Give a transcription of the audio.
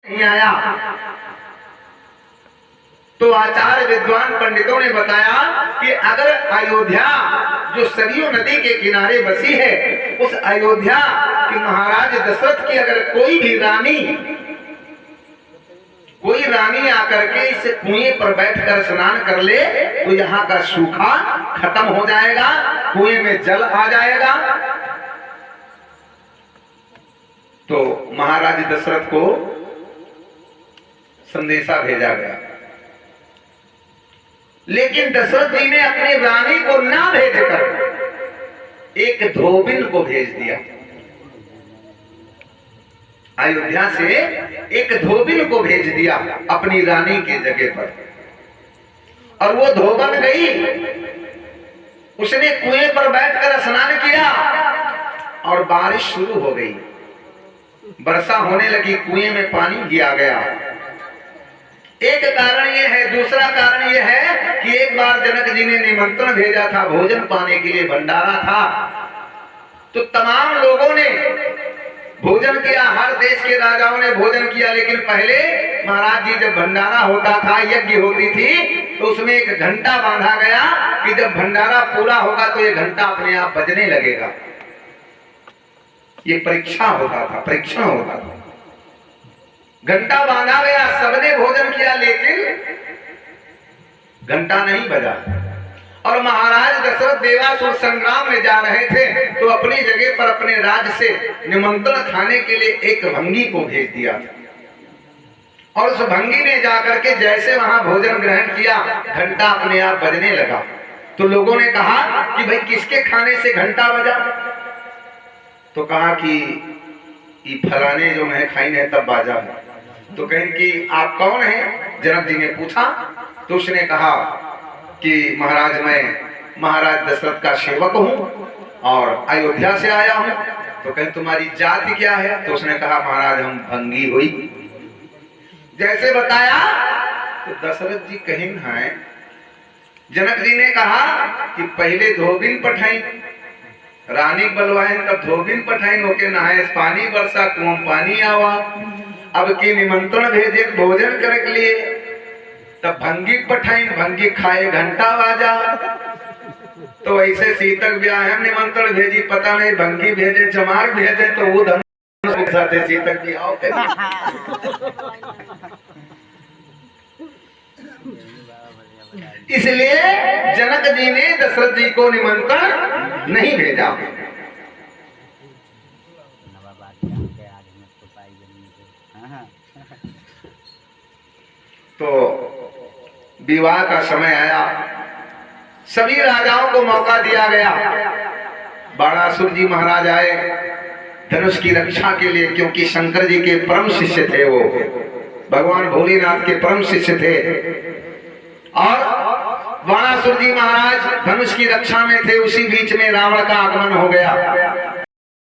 नहीं आया। तो आचार्य विद्वान पंडितों ने बताया कि अगर अयोध्या जो सरयू नदी के किनारे बसी है, उस अयोध्या के महाराज दशरथ की अगर कोई रानी आकर के इस कुएं पर बैठकर स्नान कर ले तो यहाँ का सूखा खत्म हो जाएगा, कुएं में जल आ जाएगा। तो महाराज दशरथ को संदेशा भेजा गया, लेकिन दशरथ जी ने अपनी रानी को ना भेजकर एक धोबिन को भेज दिया। अयोध्या से एक धोबिन को भेज दिया अपनी रानी के जगह पर, और वो धोबन गई, उसने कुएं पर बैठकर स्नान किया और बारिश शुरू हो गई, वर्षा होने लगी, कुएं में पानी भी आ गया। एक कारण यह है, दूसरा कारण यह है कि एक बार जनक जी ने निमंत्रण भेजा था भोजन पाने के लिए, भंडारा था, तो तमाम लोगों ने भोजन किया, हर देश के राजाओं ने भोजन किया। लेकिन पहले महाराज जी जब भंडारा होता था, यज्ञ होती थी, तो उसमें एक घंटा बांधा गया कि जब भंडारा पूरा होगा तो ये घंटा अपने आप बजने लगेगा। ये परीक्षा होता था, परीक्षण होता था। घंटा बांधा गया, सबने भोजन किया, लेकिन घंटा नहीं बजा। और महाराज दशरथ देवासुर संग्राम में जा रहे थे, तो अपनी जगह पर अपने राज से निमंत्रण खाने के लिए एक भंगी को भेज दिया था। और उस भंगी ने जाकर के जैसे वहां भोजन ग्रहण किया, घंटा अपने आप बजने लगा। तो लोगों ने कहा कि भाई किसके खाने से घंटा बजा? तो कहा कि फलाने जो मैं खाई है तब बाजा है। तो कहें कि आप कौन हैं? जनक जी ने पूछा। तो उसने कहा कि महाराज मैं महाराज दशरथ का सेवक हूँ और अयोध्या से आया हूँ। तो कहें तुम्हारी जाति क्या है? तो उसने कहा महाराज हम भंगी हुई। जैसे बताया तो दशरथ जी कहीं हैं। जनक जी ने कहा कि पहले धोबिन पठाई, रानी बलवाइन तब धोबिन पठाई होके नहाए, पानी बरसा कुआं पानी आवा। अब की निमंत्रण भेजे भोजन करे के लिए, तब भंगी पठाई, भंगी खाए घंटा बाजा। तो ऐसे सीतक ब्याह निमंत्रण भेजी, पता नहीं भंगी भेजे चमार भेजे तो वो धनुष साथे सीतक भी आओ। इसलिए जनक जी ने दशरथ जी को निमंत्रण नहीं भेजा। तो विवाह का समय आया, सभी राजाओं को मौका दिया गया। बाणासुर जी महाराज आए धनुष की रक्षा के लिए, क्योंकि शंकर जी के परम शिष्य थे, वो भगवान भोलेनाथ के परम शिष्य थे। और बाणासुर जी महाराज धनुष की रक्षा में थे, उसी बीच में रावण का आगमन हो गया।